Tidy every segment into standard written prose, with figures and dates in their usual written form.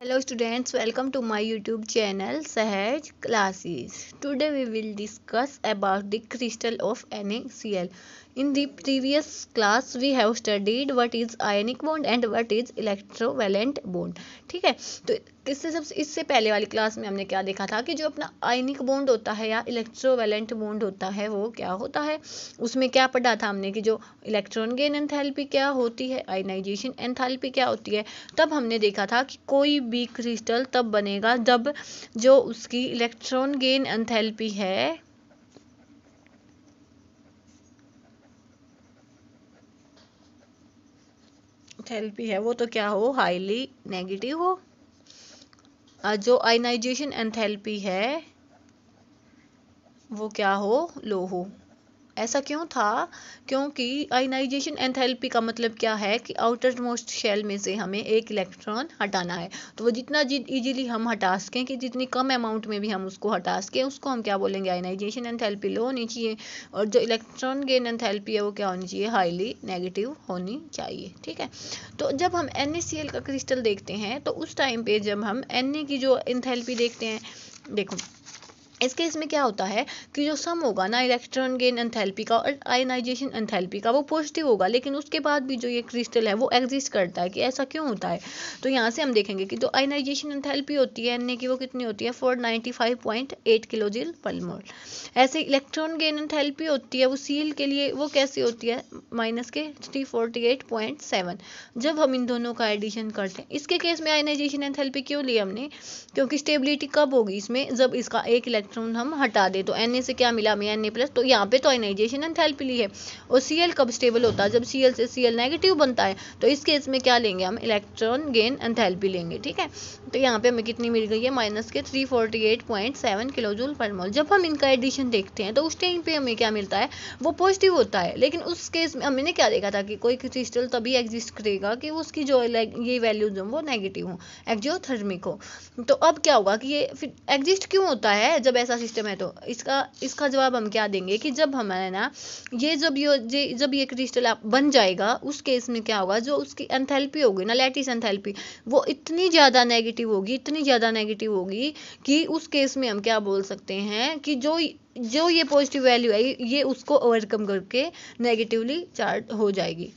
Hello students, welcome to my YouTube channel Sahaj Classes. Today we will discuss about the crystal of NaCl. In the previous class we have studied what is ionic bond and what is electrovalent bond. ठीक है, तो इससे पहले वाली class में हमने क्या देखा था कि जो अपना आयनिक बॉन्ड होता है या इलेक्ट्रोवैलेंट बॉन्ड होता है वो क्या होता है। उसमें क्या पढ़ा था हमने कि जो इलेक्ट्रॉन गेन एंथैल्पी क्या होती है, आयनाइजेशन एंथैल्पी क्या होती है। तब हमने देखा था कि कोई भी क्रिस्टल तब बनेगा जब जो उसकी इलेक्ट्रॉन गेन एंथैल्पी है वो तो क्या हो, हाईली नेगेटिव हो। जो आयनाइजेशन एंथैल्पी है वो क्या हो, लो हो। ऐसा क्यों था? क्योंकि आयनाइजेशन एंथैल्पी का मतलब क्या है कि आउटर मोस्ट शेल में से हमें एक इलेक्ट्रॉन हटाना है। तो वो जितना इजीली हम हटा सकें, कि जितनी कम अमाउंट में भी हम उसको हटा सकें, उसको हम क्या बोलेंगे, आयनाइजेशन एंथैल्पी लो होनी चाहिए। और जो इलेक्ट्रॉन गेन एंथैल्पी है वो क्या होनी चाहिए, हाईली नेगेटिव होनी चाहिए। ठीक है, तो जब हम NaCl का क्रिस्टल देखते हैं तो उस टाइम पे जब हम Na की जो एंथैल्पी देखते हैं, देखो इस केस में क्या होता है कि जो सम होगा ना इलेक्ट्रॉन गेन एंथैल्पी का और आयनाइजेशन एंथैल्पी का, वो पॉजिटिव होगा। लेकिन उसके बाद भी जो ये क्रिस्टल है वो एग्जिस्ट करता है। कि ऐसा क्यों होता है? तो यहाँ से हम देखेंगे कि जो आयनाइजेशन एंथैल्पी होती है Na की, वो कितनी होती है, 495.8 किलोजूल पर मोल। ऐसे इलेक्ट्रॉन गेन एंथैल्पी होती है वो Cl के लिए, वो कैसे होती है, माइनस के 348.7। जब हम इन दोनों का एडिशन करते हैं, इसके केस में आयनाइजेशन एंथैल्पी क्यों ली हमने, क्योंकि स्टेबिलिटी कब होगी इसमें, जब इसका एक इलेक्ट्रॉन हम हटा दे। तो Na से क्या मिला हमें, Na+, तो यहाँ पे तो आयनाइजेशन एंथैल्पी ली है। और Cl कब स्टेबल होता है, जब Cl से Cl नेगेटिव बनता है। तो इस केस में क्या लेंगे हम, इलेक्ट्रॉन गेन एंथैल्पी लेंगे। ठीक है, तो यहाँ पे हमें कितनी मिल गई है, माइनस के 348.7 किलोजूल पर मोल। जब हम इनका एडिशन देखते हैं तो उस टाइम पे हमें क्या मिलता है, वो पॉजिटिव होता है। लेकिन उस केस में हमने क्या देखा था कि कोई क्रिस्टल तभी एग्जिस्ट करेगा कि उसकी जो ये वैल्यूज हो वो नेगेटिव हो, एक्जियोथर्मिक हो। तो अब क्या होगा कि ये फिर एग्जिस्ट क्यों होता है जब ऐसा सिस्टम है। तो इसका जवाब हम क्या देंगे कि जब हमारे ना ये जब ये क्रिस्टल बन जाएगा, उस केस में क्या होगा, जो उसकी एंथैल्पी होगी ना, लैटिस एंथैल्पी, वो इतनी ज़्यादा नेगेटिव होगी कि उस केस में हम क्या बोल सकते हैं कि जो ये पॉजिटिव वैल्यू है ये उसको ओवरकम करके नेगेटिवली चार्ज हो जाएगी।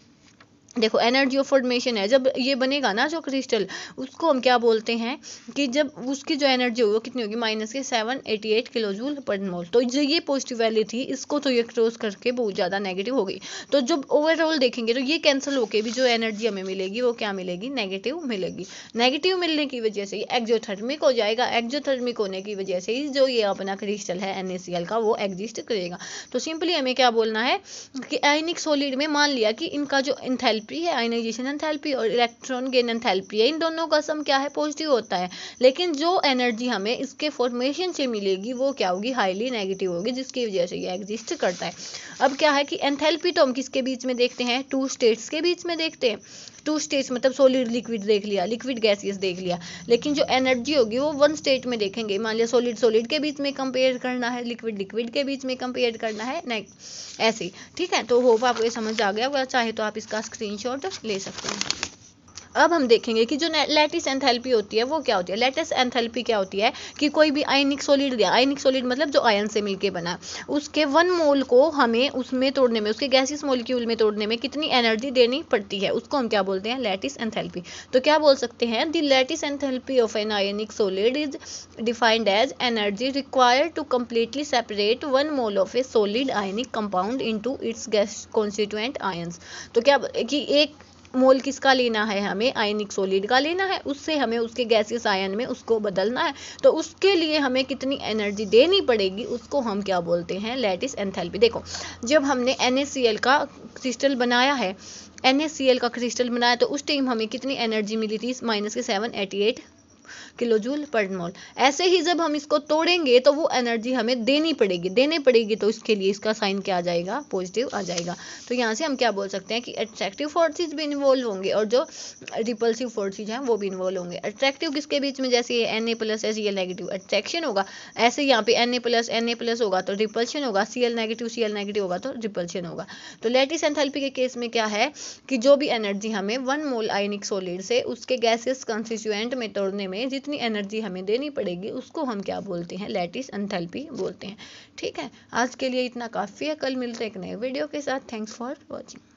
देखो एनर्जी ऑफ फॉर्मेशन है, जब ये बनेगा ना जो क्रिस्टल, उसको हम क्या बोलते हैं कि जब उसकी जो एनर्जी होगी वो कितनी होगी, माइनस के 788 किलोजूल पर मोल। तो जो ये पॉजिटिव वैल्यू थी, इसको तो ये क्रॉस करके बहुत ज़्यादा नेगेटिव हो गई। तो जब ओवरऑल देखेंगे तो ये कैंसिल होके भी जो एनर्जी हमें मिलेगी वो क्या मिलेगी, नेगेटिव मिलेगी। नेगेटिव मिलने की वजह से ये एक्जियोथर्मिक हो जाएगा। एक्जियोथर्मिक होने की वजह से ही जो ये अपना क्रिस्टल है NaCl का, वो एग्जिस्ट करेगा। तो सिंपली हमें क्या बोलना है कि आयनिक सॉलिड में मान लिया कि इनका जो एंथैल्पी है, आयनाइजेशन एंथैल्पी और इलेक्ट्रॉन गेन एंथैल्पी है, इन दोनों का सम क्या है, पॉजिटिव होता है। लेकिन जो एनर्जी हमें इसके फॉर्मेशन से मिलेगी वो क्या होगी, हाईली नेगेटिव होगी, जिसकी वजह से ये एग्जिस्ट करता है। अब क्या है कि एंथैल्पी तो हम किसके बीच में देखते हैं, टू स्टेट्स के बीच में देखते हैं। टू स्टेट्स मतलब सॉलिड लिक्विड देख लिया, लिक्विड गैसियस देख लिया। लेकिन जो एनर्जी होगी वो वन स्टेट में देखेंगे। मान लिया सॉलिड सॉलिड के बीच में कंपेयर करना है, लिक्विड लिक्विड के बीच में कंपेयर करना है, नहीं ऐसे। ठीक है, तो होप आपको ये समझ आ गया। अगर चाहे तो आप इसका स्क्रीनशॉट ले सकते हैं। अब हम देखेंगे कि जो लैटिस एंथैल्पी होती है वो क्या होती है। लैटिस एंथैल्पी क्या होती है कि कोई भी आयनिक सॉलिड दिया, आयनिक सॉलिड मतलब जो आयन से मिलके बना, उसके 1 मोल को हमें उसमें तोड़ने में, उसके गैसियस मॉलिक्यूल में तोड़ने में कितनी एनर्जी देनी पड़ती है, उसको हम क्या बोलते हैं, लैटिस एंथैल्पी। तो क्या बोल सकते हैं, the lattice enthalpy of an ionic solid is defined as energy required to completely separate 1 mole of a solid ionic compound into its gas constituent ions. तो क्या कि एक मोल किसका लेना है, हमें आयनिक सॉलिड का लेना है, उससे हमें उसके गैसियस आयन में उसको बदलना है। तो उसके लिए हमें कितनी एनर्जी देनी पड़ेगी, उसको हम क्या बोलते हैं, लैटिस एंथैल्पी। देखो जब हमने NaCl का क्रिस्टल बनाया है, NaCl का क्रिस्टल बनाया, तो उस टाइम हमें कितनी एनर्जी मिली थी, माइनस के 788 किलोजूल पर मोल। ऐसे ही जब हम इसको तोड़ेंगे तो वो एनर्जी हमें देनी पड़ेगी। तो इसके लिए इसका साइन क्या आ जाएगा, पॉजिटिव आ जाएगा। तो यहाँ से हम क्या बोल सकते हैं कि अट्रैक्टिव फोर्सेज भी इन्वॉल्व होंगे और जो रिपल्सिव फोर्सेज हैं वो भी इन्वॉल्व होंगे। अट्रैक्टिव किसके बीच में, जैसे ये Na+ है, Cl नेगेटिव, अट्रैक्शन होगा। ऐसे यहाँ पे Na+ होगा तो रिपल्शन होगा, Cl नेगेटिव होगा तो रिपल्शन होगा। तो लैटिस एंथैल्पी के केस में क्या है कि जो भी एनर्जी हमें 1 मोल आयनिक सॉलिड से उसके गैसियस कंस्टिट्यूएंट में तोड़ने में में जितनी एनर्जी हमें देनी पड़ेगी उसको हम क्या बोलते हैं, लैटिस एंथैल्पी बोलते हैं। ठीक है, आज के लिए इतना काफ़ी है, कल मिलते हैं एक नए वीडियो के साथ। Thanks for watching.